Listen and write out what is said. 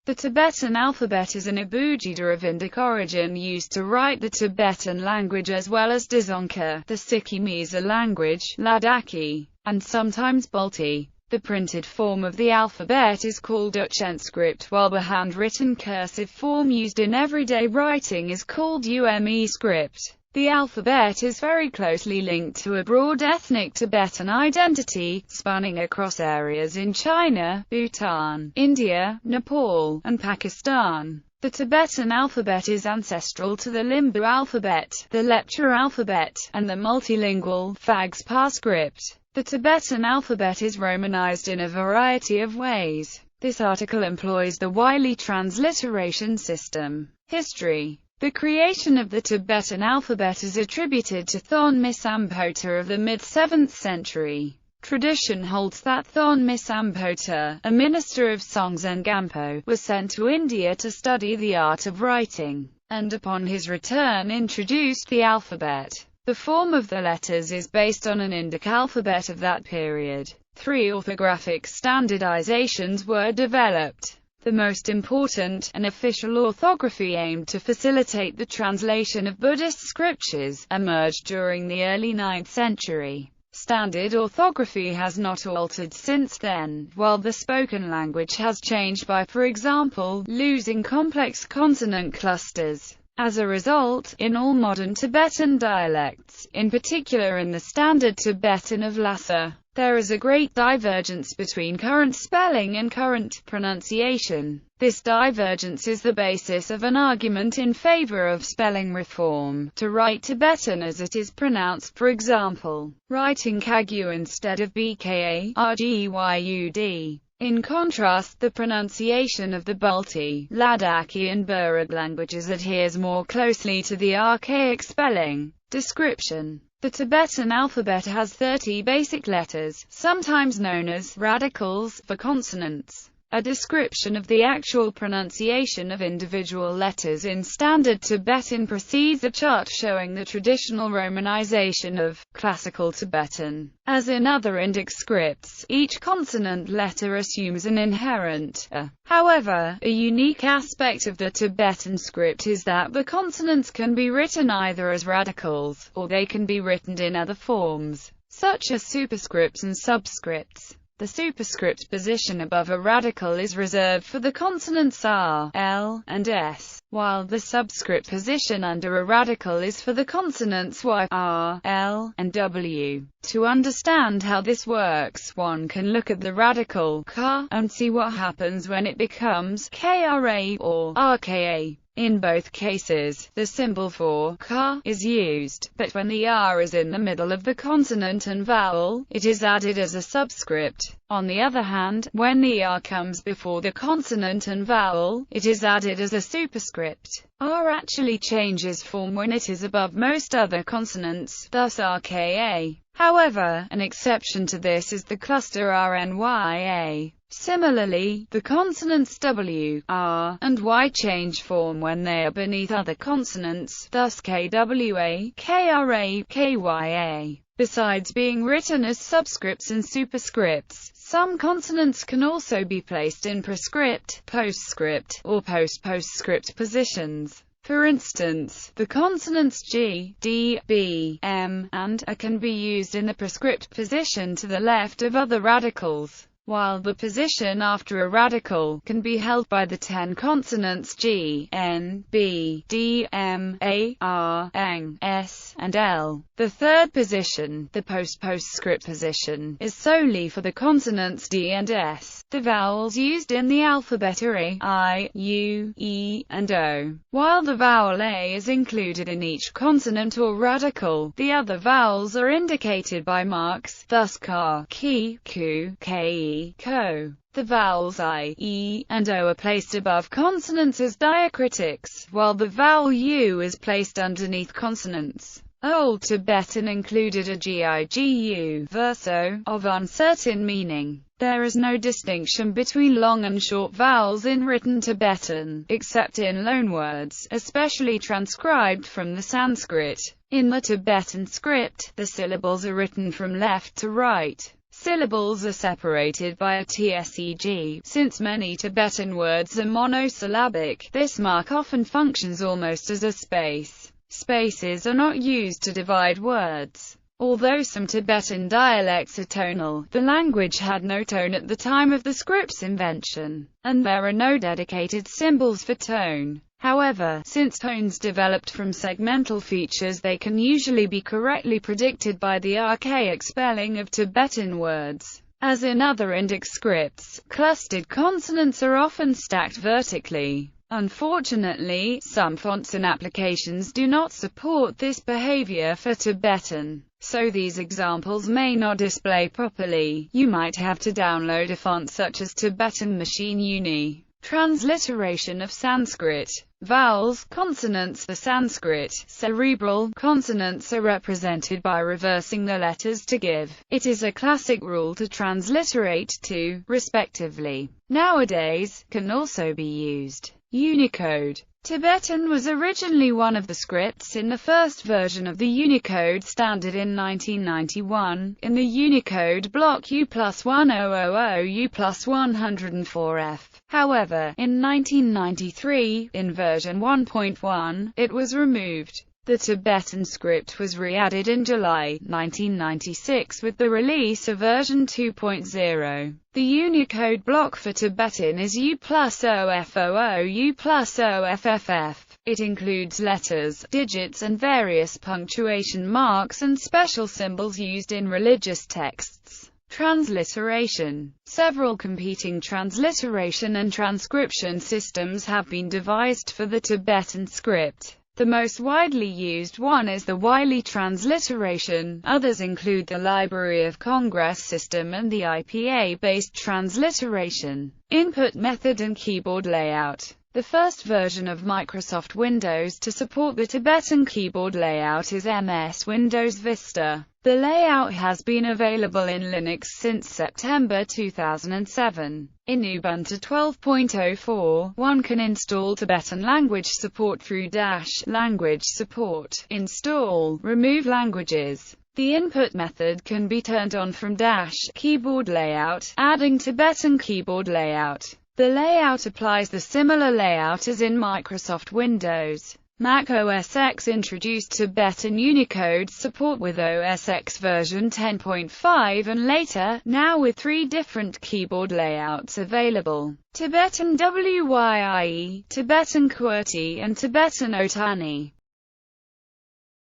The Tibetan alphabet is an abugida of Indic origin used to write the Tibetan language as well as Dzongkha, the Sikkimese language, Ladakhi, and sometimes Balti. The printed form of the alphabet is called uchen script, while the handwritten cursive form used in everyday writing is called dbu-med script. The alphabet is very closely linked to a broad ethnic Tibetan identity, spanning across areas in China, Bhutan, India, Nepal, and Pakistan. The Tibetan alphabet is ancestral to the Limbu alphabet, the lecture alphabet, and the multilingual Phagpa script. The Tibetan alphabet is romanized in a variety of ways. This article employs the Wylie transliteration system. History. The creation of the Tibetan alphabet is attributed to Thonmi Smbdh of the mid-7th century. Tradition holds that Thonmi Smbdh, a minister of Songtsen Gampo, was sent to India to study the art of writing, and upon his return introduced the alphabet. The form of the letters is based on an Indic alphabet of that period. 3 orthographic standardizations were developed. The most important, an official orthography aimed to facilitate the translation of Buddhist scriptures, emerged during the early 9th century. Standard orthography has not altered since then, while the spoken language has changed by, for example, losing complex consonant clusters. As a result, in all modern Tibetan dialects, in particular in the Standard Tibetan of Lhasa, there is a great divergence between current spelling and current pronunciation. This divergence is the basis of an argument in favor of spelling reform, to write Tibetan as it is pronounced, for example, writing Kagyu instead of bka, rgyud. In contrast, the pronunciation of the Balti, Ladakhi and Burad languages adheres more closely to the archaic spelling. Description. The Tibetan alphabet has 30 basic letters, sometimes known as radicals, for consonants. A description of the actual pronunciation of individual letters in Standard Tibetan precedes a chart showing the traditional romanization of Classical Tibetan. As in other Indic scripts, each consonant letter assumes an inherent a. However, a unique aspect of the Tibetan script is that the consonants can be written either as radicals, or they can be written in other forms, such as superscripts and subscripts. The superscript position above a radical is reserved for the consonants R, L, and S, while the subscript position under a radical is for the consonants Y, R, L, and W. To understand how this works, one can look at the radical Ka and see what happens when it becomes Kra or Rka. In both cases, the symbol for Ka is used, but when the R is in the middle of the consonant and vowel, it is added as a subscript. On the other hand, when the R comes before the consonant and vowel, it is added as a superscript. R actually changes form when it is above most other consonants, thus Rka. However, an exception to this is the cluster Rnya. Similarly, the consonants W, R, and Y change form when they are beneath other consonants, thus Kwa, Kra, Kya. Besides being written as subscripts and superscripts, some consonants can also be placed in prescript, postscript, or post-postscript positions. For instance, the consonants G, D, B, M, and A can be used in the prescript position to the left of other radicals, while the position after a radical can be held by the 10 consonants G, N, B, D, M, A, R, N, S, and L. The third position, the post-postscript position, is solely for the consonants D and S. The vowels used in the alphabet are A, I, U, E, and O. While the vowel A is included in each consonant or radical, the other vowels are indicated by marks, thus Ka, Ki, Ku, Ke, Ko. The vowels I, E, and O are placed above consonants as diacritics, while the vowel U is placed underneath consonants. Old Tibetan included a gigu verso, of uncertain meaning. There is no distinction between long and short vowels in written Tibetan, except in loanwords, especially transcribed from the Sanskrit. In the Tibetan script, the syllables are written from left to right. Syllables are separated by a tseg. Since many Tibetan words are monosyllabic, this mark often functions almost as a space. Spaces are not used to divide words. Although some Tibetan dialects are tonal, the language had no tone at the time of the script's invention, and there are no dedicated symbols for tone. However, since tones developed from segmental features, they can usually be correctly predicted by the archaic spelling of Tibetan words. As in other Indic scripts, clustered consonants are often stacked vertically. Unfortunately, some fonts and applications do not support this behavior for Tibetan, so these examples may not display properly. You might have to download a font such as Tibetan Machine Uni. Transliteration of Sanskrit. Vowels, consonants. The Sanskrit cerebral consonants are represented by reversing the letters to give. It is a classic rule to transliterate to, respectively. Nowadays, can also be used. Unicode. Tibetan was originally one of the scripts in the first version of the Unicode standard in 1991, in the Unicode block U+1000 U+104F. However, in 1993, in version 1.1, it was removed. The Tibetan script was re-added in July 1996 with the release of version 2.0. The Unicode block for Tibetan is U+0F00 U+0FFF. It includes letters, digits and various punctuation marks and special symbols used in religious texts. Transliteration. Several competing transliteration and transcription systems have been devised for the Tibetan script. The most widely used one is the Wylie transliteration. Others include the Library of Congress system and the IPA-based transliteration. Input method and keyboard layout. The first version of Microsoft Windows to support the Tibetan keyboard layout is MS Windows Vista. The layout has been available in Linux since September 2007. In Ubuntu 12.04, one can install Tibetan language support through -language support. Install, remove languages. The input method can be turned on from -keyboard layout, adding Tibetan keyboard layout. The layout applies the similar layout as in Microsoft Windows. Mac OS X introduced Tibetan Unicode support with OS X version 10.5 and later, now with 3 different keyboard layouts available: Tibetan Wylie, Tibetan QWERTY and Tibetan Otani.